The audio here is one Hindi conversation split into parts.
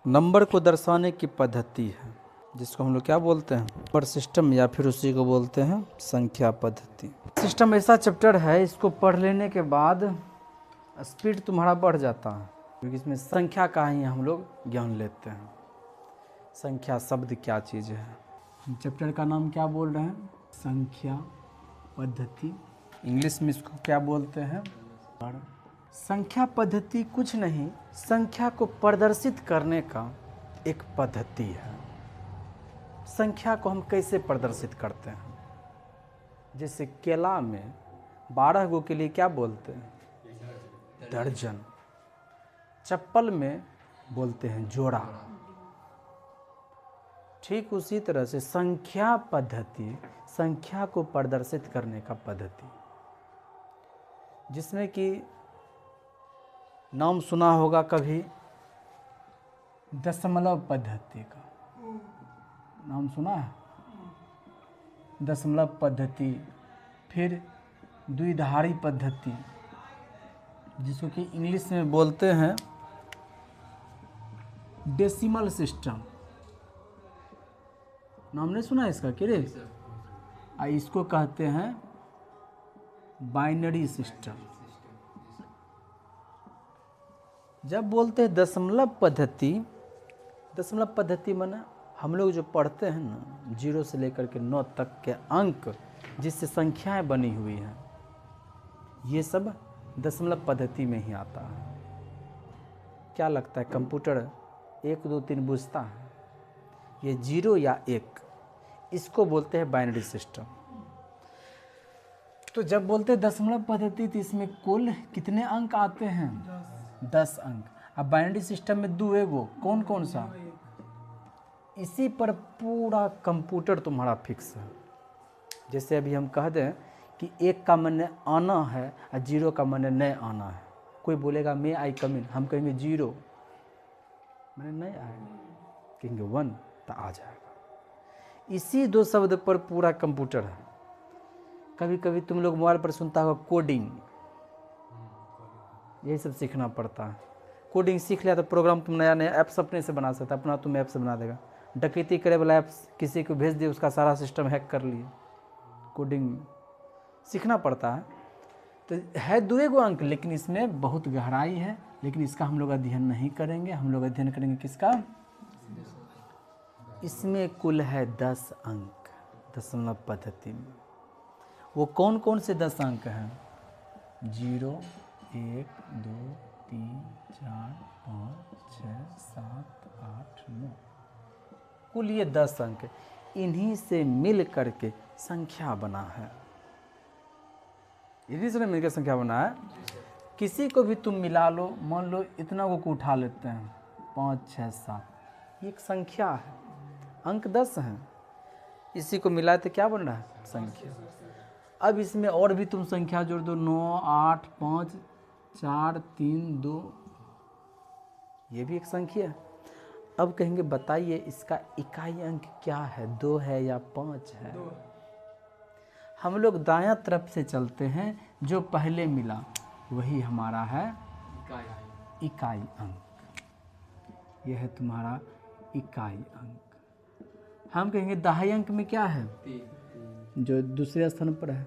नंबर को दर्शाने की पद्धति है जिसको हम लोग क्या बोलते हैं, नंबर सिस्टम, या फिर उसी को बोलते हैं संख्या पद्धति। सिस्टम ऐसा चैप्टर है, इसको पढ़ लेने के बाद स्पीड तुम्हारा बढ़ जाता है, क्योंकि इसमें संख्या का ही हम लोग ज्ञान लेते हैं। संख्या शब्द क्या चीज़ है। चैप्टर का नाम क्या बोल रहे हैं, संख्या पद्धति। इंग्लिश में इसको क्या बोलते हैं। और संख्या पद्धति कुछ नहीं, संख्या को प्रदर्शित करने का एक पद्धति है। संख्या को हम कैसे प्रदर्शित करते हैं, जैसे केला में 12 गो के लिए क्या बोलते हैं, दर्जन। चप्पल में बोलते हैं जोड़ा। ठीक उसी तरह से संख्या पद्धति, संख्या को प्रदर्शित करने का पद्धति, जिसमें कि नाम सुना होगा कभी दशमलव पद्धति का, नाम सुना है, दशमलव पद्धति। फिर द्विधारी पद्धति, जिसको कि इंग्लिश में बोलते हैं डेसिमल सिस्टम। नाम नहीं सुना इसका कि रे। इसको कहते हैं बाइनरी सिस्टम। जब बोलते हैं दशमलव पद्धति, दशमलव पद्धति माने हम लोग जो पढ़ते हैं ना, 0 से लेकर के 9 तक के अंक जिससे संख्याएं बनी हुई हैं, ये सब दशमलव पद्धति में ही आता है। क्या लगता है कंप्यूटर 1 2 3 बुझता है, ये 0 या 1, इसको बोलते हैं बाइनरी सिस्टम। तो जब बोलते हैं दशमलव पद्धति तो इसमें कुल कितने अंक आते हैं, 10 अंक। अब बाइनरी सिस्टम में 2 एगो, कौन कौन सा, इसी पर पूरा कंप्यूटर तुम्हारा फिक्स है। जैसे अभी हम कह दें कि 1 का माने आना है और 0 का माने नहीं आना है। कोई बोलेगा मे आई कम इन, हम कहेंगे 0 मैंने नहीं आएगा, कहेंगे 1 तो आ जाएगा। इसी 2 शब्द पर पूरा कंप्यूटर है। कभी कभी तुम लोग मोबाइल पर सुनता होगा कोडिंग, यही सब सीखना पड़ता है। कोडिंग सीख लिया तो प्रोग्राम तुम नया नया ऐप्स अपने से बना सकता है, अपना तुम ऐप्स बना देगा। डकैती करे वाला ऐप्स किसी को भेज दिए, उसका सारा सिस्टम हैक कर लिए। कोडिंग में सीखना पड़ता है। तो है 2 एगो अंक, लेकिन इसमें बहुत गहराई है, लेकिन इसका हम लोग अध्ययन नहीं करेंगे। हम लोग अध्ययन करेंगे किसका, इसमें कुल है 10 अंक दशमलव पद्धति में। वो कौन कौन से 10 अंक हैं, 0 1 2 3 4 5 6 7 8 9, कुल ये 10 अंक, इन्हीं से मिल करके संख्या बना है। इन्हीं से मिलकर संख्या बना है। किसी को भी तुम मिला लो, मान लो इतना को उठा लेते हैं, 5 6 7, ये एक संख्या है, अंक 10 हैं। इसी को मिलाए तो क्या बन रहा है, संख्या। अब इसमें और भी तुम संख्या जोड़ दो, 9 8 5 4 3 2, ये भी एक संख्या है। अब कहेंगे बताइए इसका इकाई अंक क्या है, 2 है या 5 है। हम लोग दायां तरफ से चलते हैं, जो पहले मिला वही हमारा है इकाई अंक। यह है तुम्हारा इकाई अंक। हम कहेंगे दहाई अंक में क्या है, जो दूसरे स्थान पर है,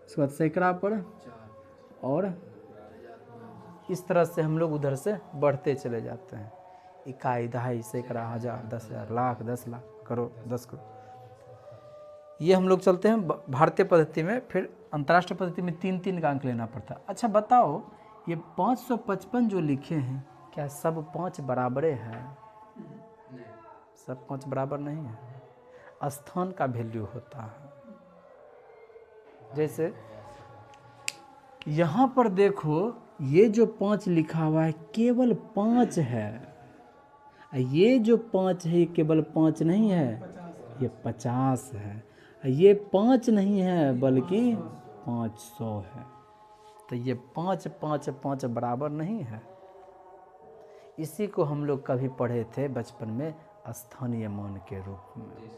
उसके बाद सैकड़ा पर, और इस तरह से हम लोग उधर से बढ़ते चले जाते हैं। इकाई, दहाई, सैकड़ा, 1000, 10,000, लाख, 10 लाख, करोड़, 10 करोड़, ये हम लोग चलते हैं भारतीय पद्धति में। फिर अंतर्राष्ट्रीय पद्धति में 3-3 का अंक लेना पड़ता है। अच्छा बताओ, ये 555 जो लिखे हैं, क्या सब 5 बराबरे हैं, सब 5 बराबर नहीं है। स्थान का वैल्यू होता है। जैसे यहाँ पर देखो, ये जो 5 लिखा हुआ है केवल 5 है, ये जो 5 है ये केवल 5 नहीं है, ये 50 है। ये 5 नहीं है बल्कि 500 है। तो ये 5 5 5 बराबर नहीं है। इसी को हम लोग कभी पढ़े थे बचपन में स्थानीय मान के रूप में।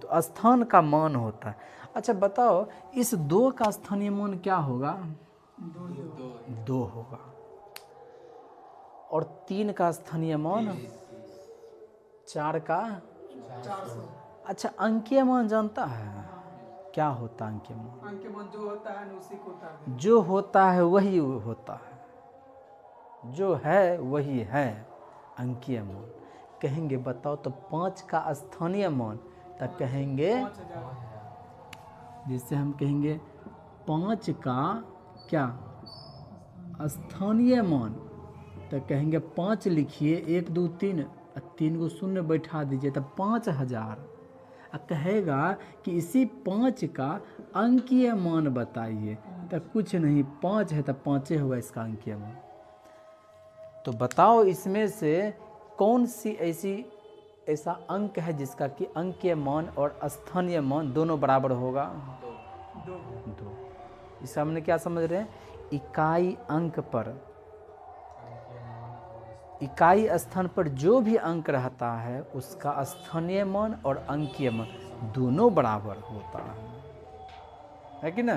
तो स्थान का मान होता है। अच्छा बताओ, इस 2 का स्थानीय मान क्या होगा, 2 होगा। और 3 का स्थानीय मान 4 का 400। अच्छा, अंकीय मान जानता है क्या होता है अंकीय मान? अंक मान जो होता है ना उसी को होता है। जो होता है वही होता है, जो है वही है अंकीय मान। कहेंगे बताओ तो 5 का स्थानीय मान, तब कहेंगे 5000। जिससे हम कहेंगे 5 का क्या स्थानीय मान, तो कहेंगे 5 लिखिए 1 2 3 3 को शून्य बैठा दीजिए तब 5000। कहेगा कि इसी 5 का अंकीय मान बताइए, तो कुछ नहीं 5 है तब 5 हुआ इसका अंकीय मान। तो बताओ इसमें से कौन सी ऐसा अंक है जिसका कि अंकीय मान और स्थानीय मान दोनों बराबर होगा? 2। इसका हमने क्या समझ रहे हैं? इकाई अंक पर, इकाई स्थान पर जो भी अंक रहता है उसका स्थानीय मान और अंकीय मान दोनों बराबर होता है कि ना?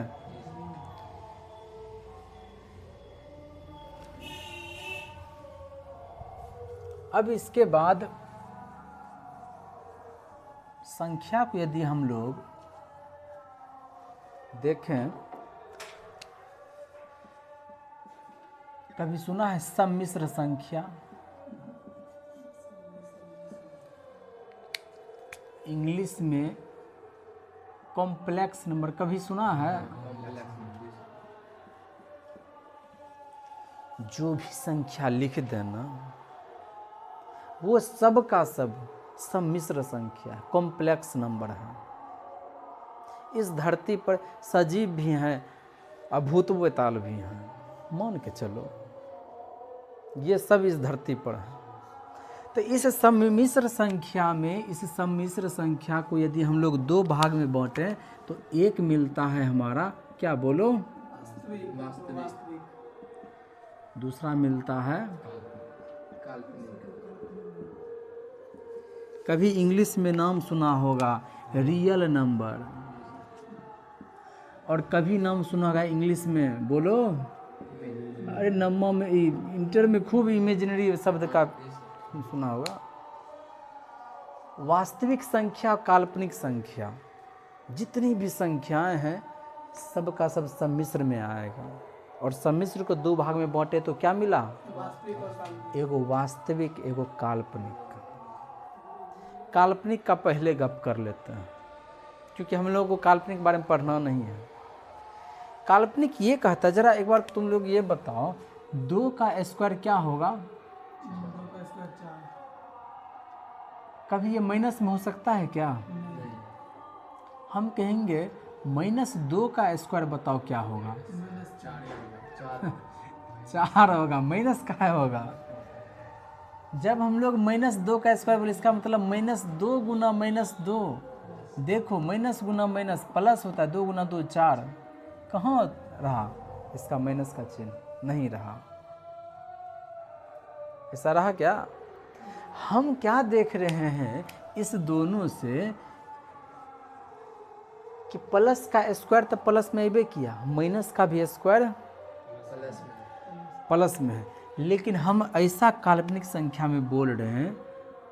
अब इसके बाद संख्या को यदि हम लोग देखें, कभी सुना है सम्मिश्र संख्या? इंग्लिश में कॉम्प्लेक्स नंबर कभी सुना है? जो भी संख्या लिख देना वो सब का सब सम्मिश्र संख्या कॉम्प्लेक्स नंबर है। इस धरती पर सजीव भी हैं, अभूतपूर्व भी हैं, मान के चलो ये सब इस धरती पर है। तो इस सम्मिश्र संख्या में, इस सम्मिश्र संख्या को यदि हम लोग 2 भाग में बांटें तो एक मिलता है हमारा क्या बोलो? वास्तविक। दूसरा मिलता है कभी इंग्लिश में नाम सुना होगा रियल नंबर, और कभी नाम सुना होगा इंग्लिश में बोलो, अरे नंबर में इंटर में खूब इमेजिनरी शब्द का सुना होगा। वास्तविक संख्या, काल्पनिक संख्या, जितनी भी संख्याएं हैं सब का सब सम्मिश्र में आएगा। और सम्मिश्र को 2 भाग में बांटे तो क्या मिला? वास्तविक और काल्पनिक। एगो वास्तविक, एगो काल्पनिक। काल्पनिक का पहले गप कर लेते हैं क्योंकि हम लोगों को काल्पनिक बारे में पढ़ना नहीं है। काल्पनिक ये कहता है, जरा एक बार तुम लोग ये बताओ 2 का स्क्वायर क्या होगा? 2 का स्क्वायर 4। कभी ये माइनस में हो सकता है क्या? हम कहेंगे -2 का स्क्वायर बताओ क्या होगा? चार होगा। माइनस का होगा? जब हम लोग -2 का स्क्वायर बोले इसका मतलब -2 गुना -2। देखो माइनस गुना माइनस प्लस होता है, 2 गुना 2 4। कहाँ रहा इसका माइनस का चिन्ह? नहीं रहा। ऐसा रहा क्या? हम क्या देख रहे हैं इस दोनों से कि प्लस का स्क्वायर तो प्लस में अबे किया, माइनस का भी स्क्वायर प्लस में है, लेकिन हम ऐसा काल्पनिक संख्या में बोल रहे हैं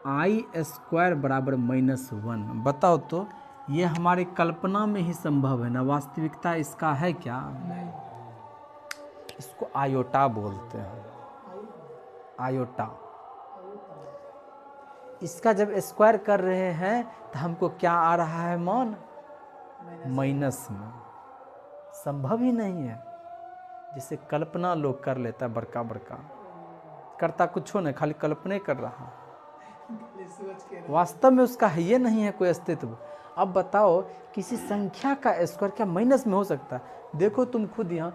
i² बराबर -1। बताओ तो ये हमारी कल्पना में ही संभव है ना? वास्तविकता इसका है क्या? नहीं। इसको आयोटा बोलते हैं, आयोटा। इसका जब स्क्वायर कर रहे हैं तो हमको क्या आ रहा है मान? माइनस में। संभव ही नहीं है। जिसे कल्पना लोग कर लेता है, बड़का बड़का करता कुछ नहीं, खाली कल्पना कर रहा, वास्तव में उसका है ये नहीं है कोई अस्तित्व। अब बताओ किसी संख्या का स्क्वायर क्या माइनस में हो सकता है? देखो तुम खुद यहाँ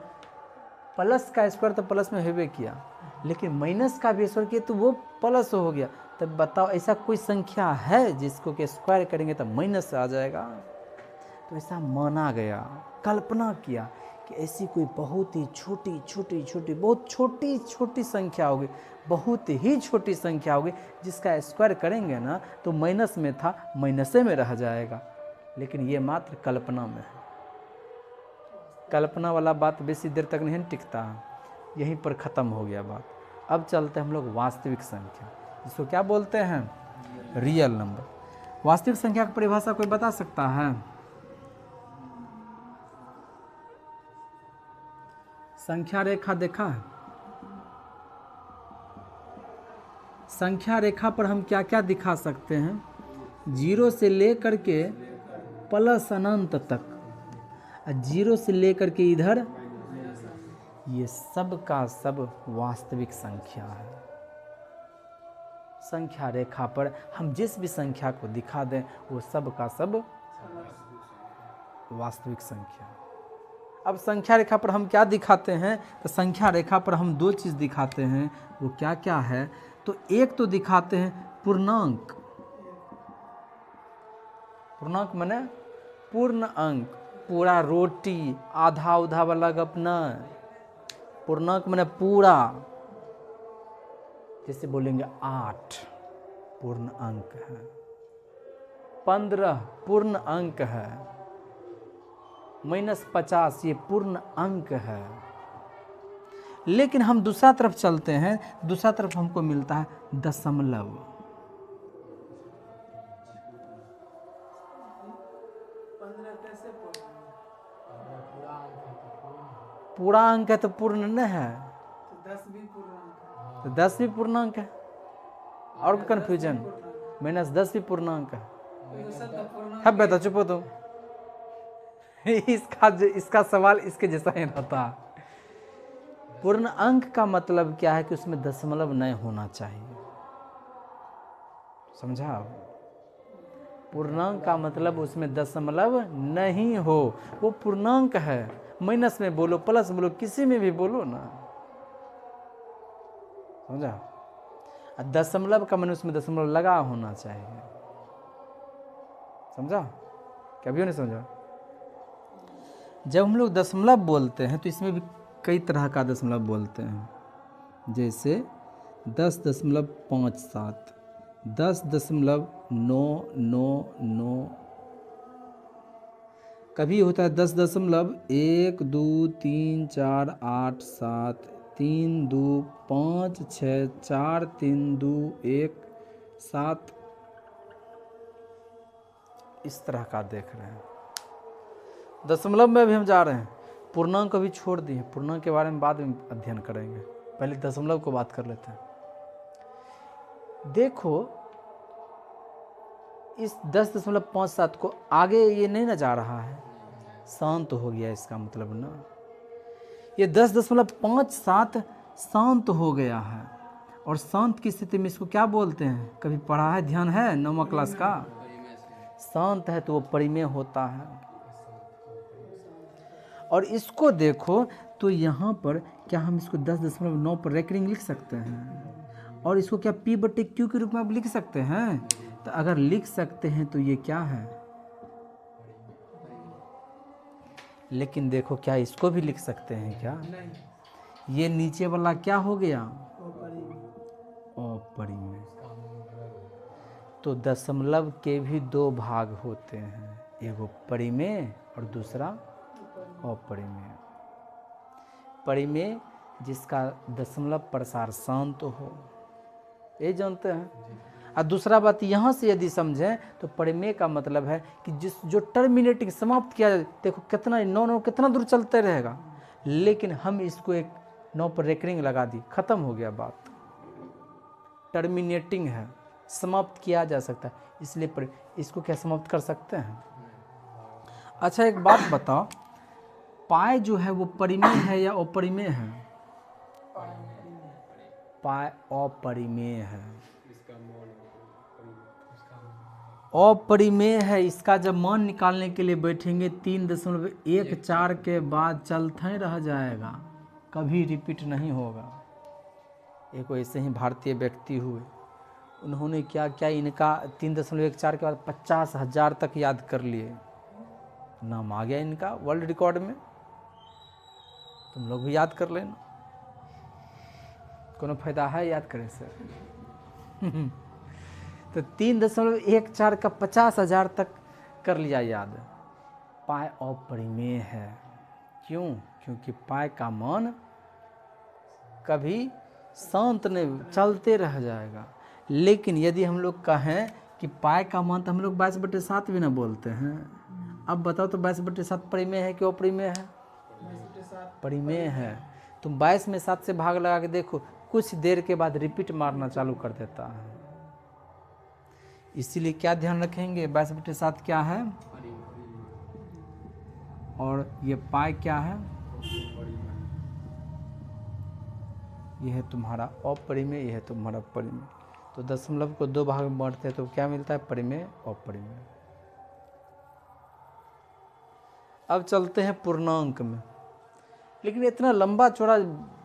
प्लस का स्क्वायर तो प्लस में होबे किया, लेकिन माइनस का भी स्क्वायर किया तो वो प्लस हो गया। तब बताओ ऐसा कोई संख्या है जिसको कि स्क्वायर करेंगे तो माइनस आ जाएगा? तो ऐसा माना गया, कल्पना किया कि ऐसी कोई बहुत ही छोटी छोटी छोटी बहुत छोटी छोटी संख्या होगी, बहुत ही छोटी संख्या होगी जिसका स्क्वायर करेंगे ना तो माइनस में था माइनसे में रह जाएगा। लेकिन ये मात्र कल्पना में है। कल्पना वाला बात बेसी देर तक नहीं टिकता है, यहीं पर ख़त्म हो गया बात। अब चलते हैं हम लोग वास्तविक संख्या, जिसको क्या बोलते हैं? Real number. वास्तविक संख्या की परिभाषा कोई बता सकता है? संख्या रेखा देखा है? संख्या रेखा पर हम क्या क्या दिखा सकते हैं? 0 से लेकर के प्लस अनंत तक, 0 से लेकर के इधर, ये सब का सब वास्तविक संख्या है। संख्या रेखा पर हम जिस भी संख्या को दिखा दें वो सब का सब वास्तविक संख्या। अब संख्या रेखा पर हम क्या दिखाते हैं? तो संख्या रेखा पर हम दो चीज़ दिखाते हैं, वो क्या क्या है? तो एक तो दिखाते हैं पूर्णांक। पूर्णांक माने पूर्ण अंक, पूरा रोटी, आधा उधा वाला गप नहीं। पूर्णांक माने पूरा, जैसे बोलेंगे 8 पूर्ण अंक है, 15 पूर्ण अंक है, -50 ये पूर्ण अंक है। लेकिन हम दूसरा तरफ चलते हैं, दूसरा तरफ हमको मिलता है दशमलव। पूरा अंक है तो पूर्ण न है, तो 10 भी पूर्णांक है। तो 10 भी पूर्णांक है। और कन्फ्यूजन, -10 भी पूर्णांक है। तो सब तो पूर्णांक अब बेटा चुप हो तुम। इसका सवाल इसके जैसा ही रहता। पूर्ण अंक का मतलब क्या है कि उसमें दशमलव नहीं होना चाहिए, समझा? पूर्णांक का मतलब उसमें दशमलव नहीं हो, वो पूर्णांक है। माइनस में बोलो, प्लस बोलो, किसी में भी बोलो ना, समझा? दशमलव का मतलब उसमें दशमलव लगा होना चाहिए, समझा? कभी नहीं समझा? जब हम लोग दशमलव बोलते हैं तो इसमें भी कई तरह का दशमलव बोलते हैं, जैसे 10.57, 10.999, कभी होता है 10.12348 32564321 इस तरह का देख रहे हैं। दशमलव में भी हम जा रहे हैं, पूर्णांक को भी छोड़ दिए, पूर्णांक के बारे में बाद में अध्ययन करेंगे, पहले दशमलव को बात कर लेते हैं। देखो इस 10.57 को आगे ये नहीं ना जा रहा है, शांत हो गया, इसका मतलब ना ये 10.57 शांत हो गया है। और शांत की स्थिति में इसको क्या बोलते हैं? कभी पढ़ा है, ध्यान है 9वीं क्लास का? शांत है तो वो परिमेय होता है। और इसको देखो तो यहाँ पर क्या हम इसको 10.9 पर रेकरिंग लिख सकते हैं? और इसको क्या P/Q के रूप में आप लिख सकते हैं? तो अगर लिख सकते हैं तो ये क्या है? लेकिन देखो क्या इसको भी लिख सकते हैं क्या? नहीं, ये नीचे वाला क्या हो गया? वो परिमेय। अपरिमेय। तो दशमलव के भी दो भाग होते हैं, एगो परिमेय और दूसरा अपरिमेय। परिमेय जिसका दशमलव प्रसार शांत हो, ये जानते हैं। और दूसरा बात यहाँ से यदि समझें तो परिमेय का मतलब है कि जो टर्मिनेटिंग समाप्त किया जाए, देखो कितना 9 कितना दूर चलते रहेगा, लेकिन हम इसको एक 9 पर रेकरिंग लगा दी, खत्म हो गया बात। टर्मिनेटिंग है, समाप्त किया जा सकता है, इसलिए इसको क्या समाप्त कर सकते हैं? अच्छा एक बात बताओ, पाई जो है वो परिमेय है या अपरिमेय है? पाई अपरिमेय है, अपरिमेय है। इसका जब मान निकालने के लिए बैठेंगे 3.14 के बाद चलते ही रह जाएगा, कभी रिपीट नहीं होगा। एक ऐसे ही भारतीय व्यक्ति हुए, उन्होंने क्या क्या इनका 3.14 के बाद 50,000 तक याद कर लिए, नाम आ गया इनका वर्ल्ड रिकॉर्ड में। तुम लोग भी याद कर लेना, कोनो फायदा है याद करे से? तो 3.14 का 50,000 तक कर लिया याद। पाई अपरिमेय है, क्यों? क्योंकि पाई का मान कभी शांत नहीं, चलते रह जाएगा। लेकिन यदि हम लोग कहें कि पाई का मान तो हम लोग 22/7 भी ना बोलते हैं। अब बताओ तो 22/7 परिमेय है कि अपरिमेय है? परिमेय है। तुम 22 में 7 से भाग लगा के देखो, कुछ देर के बाद रिपीट मारना चालू कर देता है। इसीलिए क्या ध्यान रखेंगे, 22/7 क्या है और ये पाई क्या है? यह है तुम्हारा अपरिमेय, यह है तुम्हारा परिमेय। तो दशमलव को 2 भाग में बांटते हैं तो क्या मिलता है? परिमेय और अपरिमेय। अब चलते हैं पूर्णांक में, लेकिन इतना लंबा चौड़ा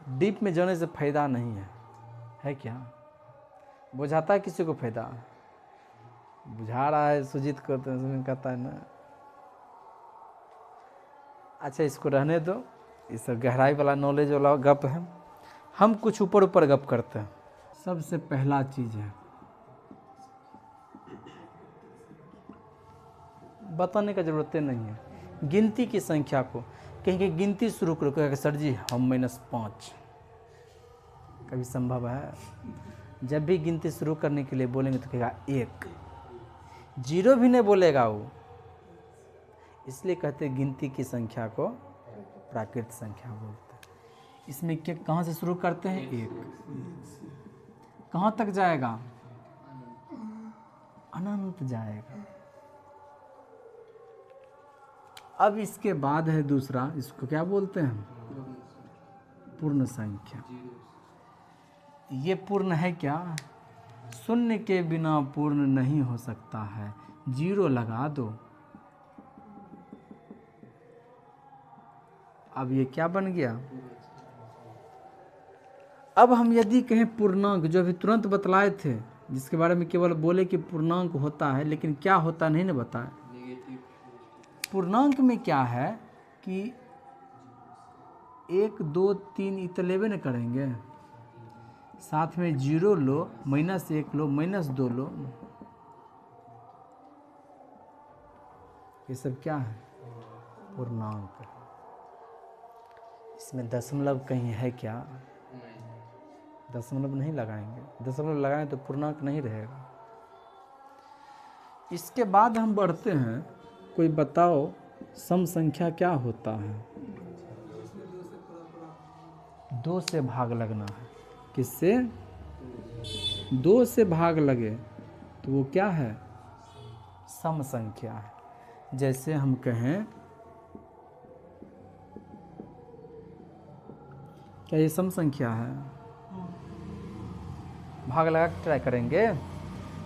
डीप में जाने से फायदा नहीं है क्या? बुझाता है किसी को फायदा? बुझा रहा है सुजीत को, तो कहता है ना अच्छा इसको रहने दो, ये सब गहराई वाला नॉलेज वाला गप है। हम कुछ ऊपर ऊपर गप करते हैं। सबसे पहला चीज है, बताने का जरूरत नहीं है, गिनती की संख्या को कहेंगे गिनती शुरू करो, कहेंगे सर जी हम -5। कभी संभव है? जब भी गिनती शुरू करने के लिए बोलेंगे तो कहेगा 1, 0 भी नहीं बोलेगा वो। इसलिए कहते हैं गिनती की संख्या को प्राकृत संख्या बोलते हैं। इसमें क्या, कहाँ से शुरू करते हैं? 1 कहाँ तक जाएगा? अनंत जाएगा। अब इसके बाद है दूसरा, इसको क्या बोलते हैं? पूर्ण संख्या। ये पूर्ण है क्या? शून्य के बिना पूर्ण नहीं हो सकता है, 0 लगा दो। अब ये क्या बन गया? अब हम यदि कहें पूर्णांक, जो अभी तुरंत बतलाए थे, जिसके बारे में केवल बोले कि पूर्णांक होता है, लेकिन क्या होता नहीं ना बताए। पूर्णांक में क्या है कि 1 2 3 इतना लेवे न करेंगे, साथ में 0 लो, -1 लो, -2 लो, ये सब क्या है? पूर्णांक। इसमें दशमलव कहीं है क्या? दशमलव नहीं लगाएंगे, दशमलव लगाएं तो पूर्णांक नहीं रहेगा। इसके बाद हम बढ़ते हैं, कोई बताओ सम संख्या क्या होता है? 2 से भाग लगना है। किससे? 2 से भाग लगे तो वो क्या है? सम संख्या है। जैसे हम कहें, क्या ये सम संख्या है? भाग लगा के ट्राई करेंगे?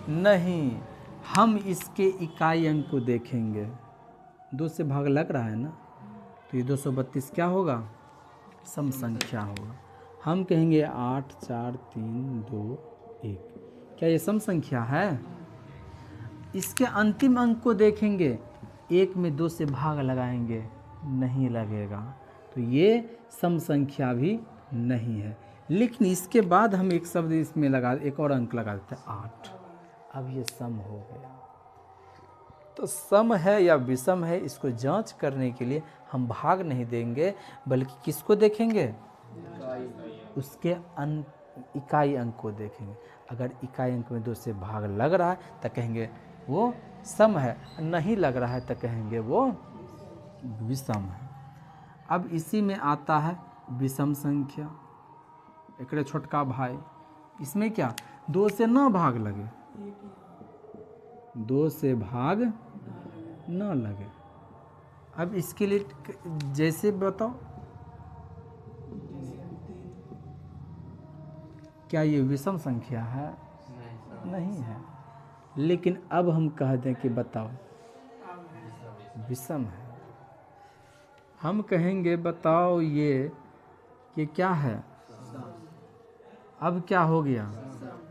नहीं, हम इसके इकाई अंक को देखेंगे। 2 से भाग लग रहा है ना, तो ये 232 क्या होगा? सम संख्या होगा। हम कहेंगे 8 4 3 2 1, क्या ये सम संख्या है? इसके अंतिम अंक को देखेंगे, 1 में 2 से भाग लगाएंगे, नहीं लगेगा, तो ये सम संख्या भी नहीं है। लेकिन इसके बाद हम एक शब्द इसमें लगा, एक और अंक लगा देते हैं 8, अब ये सम हो गया। तो सम है या विषम है, इसको जांच करने के लिए हम भाग नहीं देंगे, बल्कि किसको देखेंगे? उसके इकाई अंक को देखेंगे। अगर इकाई अंक में 2 से भाग लग रहा है तो कहेंगे वो सम है, नहीं लग रहा है तो कहेंगे वो विषम है। अब इसी में आता है विषम संख्या, एक छोटका भाई। इसमें क्या? 2 से ना भाग लगे, 2 से भाग न लगे। अब इसके लिए जैसे बताओ, क्या ये विषम संख्या है? नहीं है। लेकिन अब हम कह दें कि बताओ विषम है, हम कहेंगे बताओ ये क्या है? अब क्या हो गया?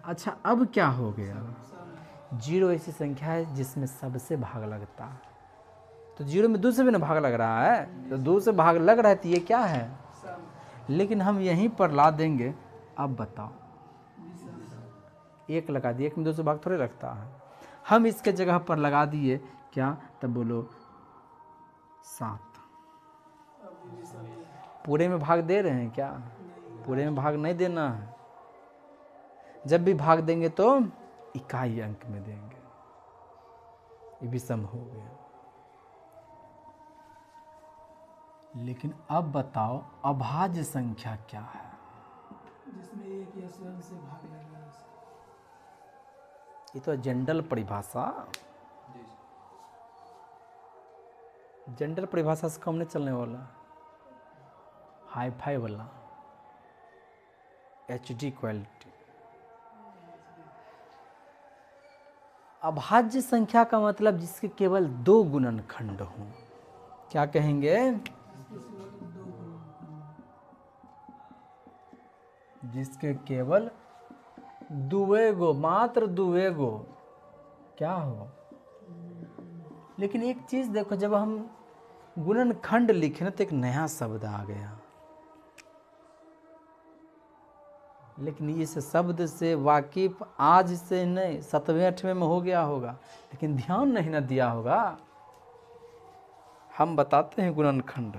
अच्छा, अब क्या हो गया? 0 ऐसी संख्या है जिसमें सबसे भाग लगता है, तो 0 में 2 से भी ना भाग लग रहा है, तो 2 से भाग लग रहा है, तो ये क्या है? लेकिन हम यहीं पर ला देंगे, अब बताओ 1 लगा दिए, 1 में 2 से भाग थोड़े लगता है, हम इसके जगह पर लगा दिए क्या? तब बोलो 7। पूरे में भाग दे रहे हैं क्या? पूरे में भाग नहीं देना है। जब भी भाग देंगे तो इकाई अंक में देंगे। ये विषम हो गया। लेकिन अब बताओ अभाज्य संख्या क्या है? जिसमें एक या स्वयं से भाग लगा है उसका। ये तो जनरल परिभाषा, जनरल परिभाषा से कम नहीं चलने वाला, हाई फाई वाला, HD क्वालिटी। अभाज्य संख्या का मतलब जिसके केवल 2 गुणनखंड हों। क्या कहेंगे? जिसके केवल दुएगो, मात्र दुएगो क्या हो। लेकिन एक चीज देखो, जब हम गुणनखंड लिखे ना तो एक नया शब्द आ गया, लेकिन इस शब्द से वाकिफ आज से नहीं 7वें 8वें में हो गया होगा, लेकिन ध्यान नहीं ना दिया होगा। हम बताते हैं गुणनखंड।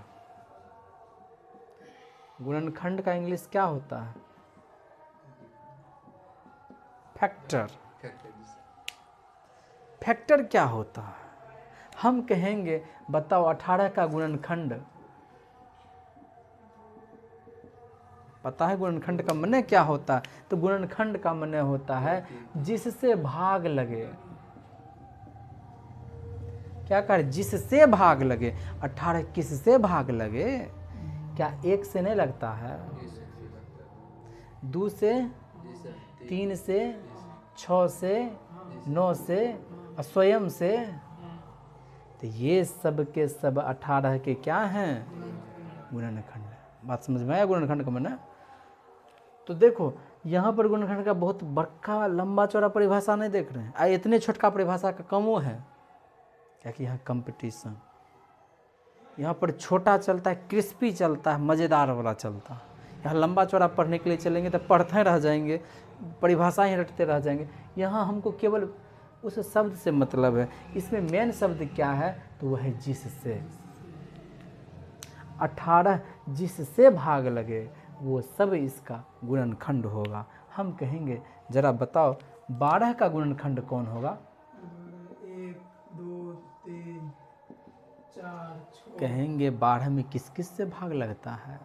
गुणनखंड का इंग्लिश क्या होता है? फैक्टर। फैक्टर क्या होता है? हम कहेंगे बताओ 18 का गुणनखंड। पता है गुणनखंड का माने क्या होता है? तो गुणनखंड का माने होता है जिससे भाग लगे। क्या कह रहे? जिससे भाग लगे। 18 किससे भाग लगे? क्या 1 से नहीं लगता है, 2 से, 3 से, 6 से, 9 से, स्वयं से। तो ये सब के सब 18 के क्या हैं? गुणनखंड। बात समझ में आया गुणनखंड का माने? तो देखो यहाँ पर गुणनखंड का बहुत बड़का लंबा चौड़ा परिभाषा नहीं देख रहे हैं, इतने छोटका परिभाषा का कमो है, क्या कि यहाँ कंपटीशन, यहाँ पर छोटा चलता है, क्रिस्पी चलता है, मज़ेदार वाला चलता है। यहाँ लंबा चौड़ा पढ़ने के लिए चलेंगे तो पढ़ते रह जाएंगे, परिभाषा ही रटते रह जाएंगे। यहाँ हमको केवल उस शब्द से मतलब है। इसमें मेन शब्द क्या है? तो वह है जिससे। 18 जिससे भाग लगे वो सब इसका गुणनखंड होगा। हम कहेंगे जरा बताओ 12 का गुणनखंड कौन होगा? 1 2 3 4 6। कहेंगे 12 में किस किस से भाग लगता है?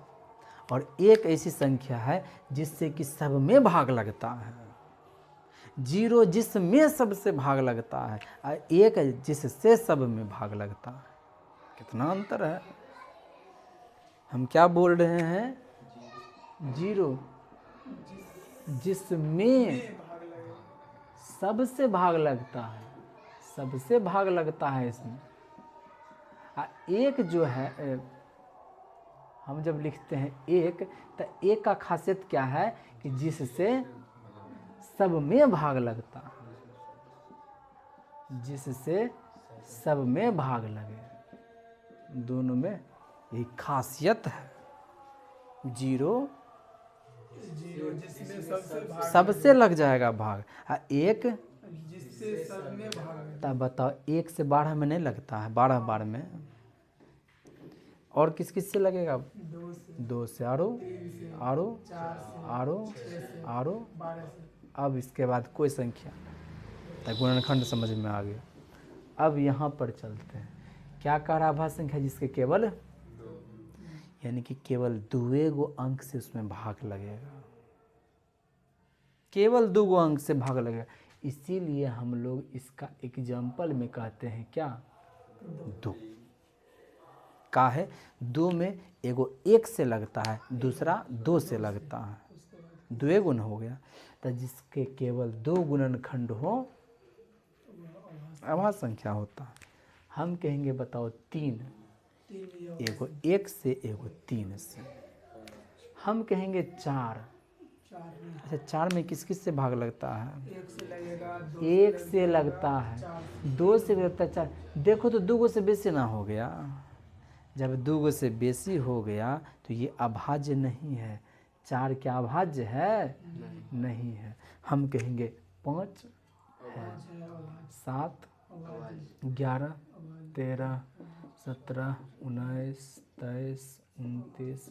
और एक ऐसी संख्या है जिससे कि सब में भाग लगता है। 0 जिसमें सबसे भाग लगता है और 1 जिससे सब में भाग लगता है। कितना अंतर है। हम क्या बोल रहे हैं? 0 जिसमें सबसे भाग लगता है, सबसे भाग लगता है इसमें। 1 जो है, हम जब लिखते हैं 1 तो 1 का खासियत क्या है कि जिससे सब में भाग लगता है, जिससे सब में भाग लगे। दोनों में यही खासियत है। 0 जिसमें सबसे भाग सबसे लग जाएगा भाग, और 1 जिससे सब में भाग। तब बताओ 1 से 12 में नहीं लगता है, 12 बार में। और किस किस से लगेगा? 2 से, आरो 12 से। अब इसके बाद कोई संख्या, तो गुणनखंड समझ में आ गया। अब यहाँ पर चलते हैं। क्या कह रहा भाज्य संख्या? जिसके केवल 2, यानी कि केवल 2 अंक से उसमें भाग लगेगा, केवल 2 अंक से भाग लगेगा। इसीलिए हम लोग इसका एग्जाम्पल में कहते हैं क्या? 2 का है। 2 में एगो 1 से लगता है, दूसरा 2 से लगता है, 2 गुण हो गया। तो जिसके केवल 2 गुणनखंड हो अभाज्य संख्या होता है। हम कहेंगे बताओ 3, एगो 1 से एगो 3 से। हम कहेंगे 4, अच्छा 4 में किस किस से भाग लगता है? 1 से लगेगा, 1 से लगता है, 2 से भी लगता है, 4। देखो तो 2 से बेसी ना हो गया। जब 2 से बेसी हो गया तो ये अभाज्य नहीं है। 4 क्या अभाज्य है? नहीं है। हम कहेंगे 5 है, 7 11 13 17 19 23 29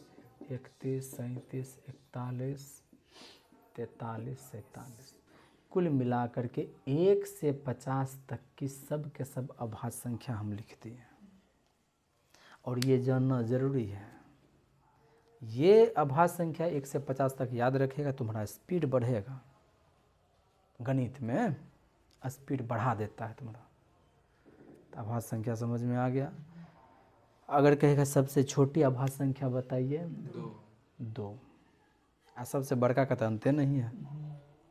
31 37 41 43, 47, कुल मिलाकर के 1 से 50 तक की सब के सब अभाज्य संख्या हम लिख दिए। और ये जानना ज़रूरी है, ये अभाज्य संख्या 1 से 50 तक याद रखेगा, तुम्हारा स्पीड बढ़ेगा। गणित में स्पीड बढ़ा देता है तुम्हारा। तो अभाज्य संख्या समझ में आ गया। अगर कहेगा सबसे छोटी अभाज्य संख्या बताइए, 2। सबसे बड़का का तो अंत नहीं है,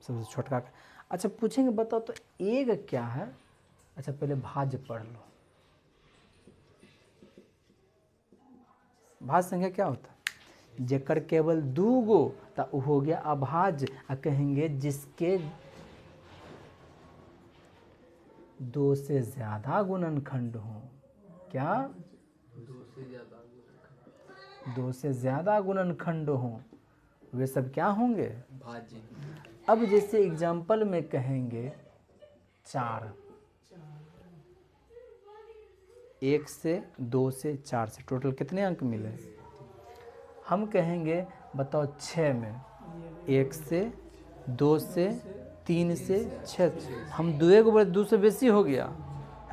सबसे छोटका का। अच्छा पूछेंगे बताओ तो एक क्या है? अच्छा पहले भाज्य पढ़ लो। भाज्य संख्या क्या होता है? जेकर केवल 2 गो तो उ हो गया अभाज्य। कहेंगे जिसके 2 से ज़्यादा गुणनखंड हो। क्या? 2 से ज़्यादा गुणनखंड हो, वे सब क्या होंगे? भाज्य। अब जैसे एग्जाम्पल में कहेंगे 4, 1 से 2 से 4 से टोटल कितने अंक मिले? हम कहेंगे बताओ 6 में 1 से 2 से 3 से 6, हम 2 को बोले 2 से बेसी हो गया,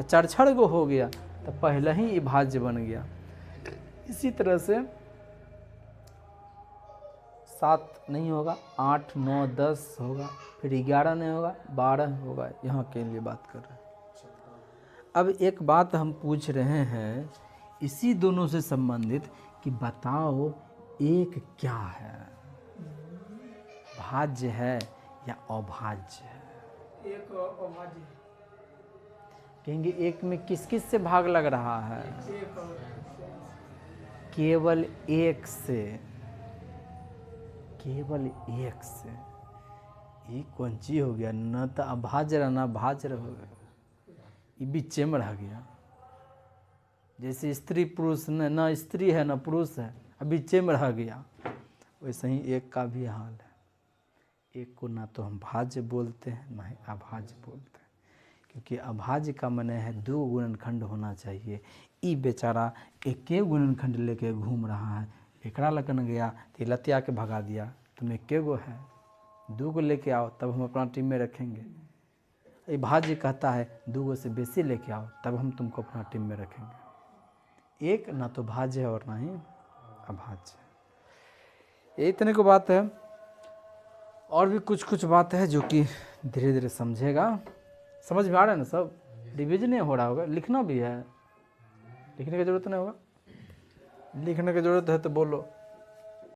4 6 गो हो गया, तो पहले ही ये भाज्य बन गया। इसी तरह से 7 नहीं होगा, 8 9 10 होगा, फिर 11 नहीं होगा, 12 होगा। यहाँ के लिए बात कर रहे हैं। अब एक बात हम पूछ रहे हैं इसी दोनों से संबंधित कि बताओ एक क्या है? भाज्य है या अभाज्य है? एक अभाज्य, कहेंगे एक में किस किस से भाग लग रहा है? एक केवल 1 से, केवल 1 से। ये कौन चीज हो गया? न तो अभाज्य रहा ना भाज्य हो गया, ये बीच में रह गया। जैसे स्त्री पुरुष न स्त्री है न पुरुष है, अभी बीच में रह गया, वैसे ही एक का भी हाल है। एक को ना तो हम भाज्य बोलते हैं ना ही अभाज्य बोलते हैं, क्योंकि अभाज्य का माने है 2 गुणनखंड होना चाहिए। ई बेचारा एक गुणनखंड लेके घूम रहा है, एकरा लगन गया तो लतिया के भगा दिया, तुम 1 गो है, 2 गो लेके आओ तब हम अपना टीम में रखेंगे। ये भाज्य कहता है 2 गो से बेसी लेके आओ तब हम तुमको अपना टीम में रखेंगे। एक ना तो भाज्य है और ना ही अभाज्य है। ये इतने को बात है। और भी कुछ कुछ बात है जो कि धीरे धीरे समझेगा। समझ में आ रहा है ना सब? रिविजन हो रहा होगा, लिखना भी है, लिखने की ज़रूरत नहीं होगा। लिखने की ज़रूरत है तो बोलो।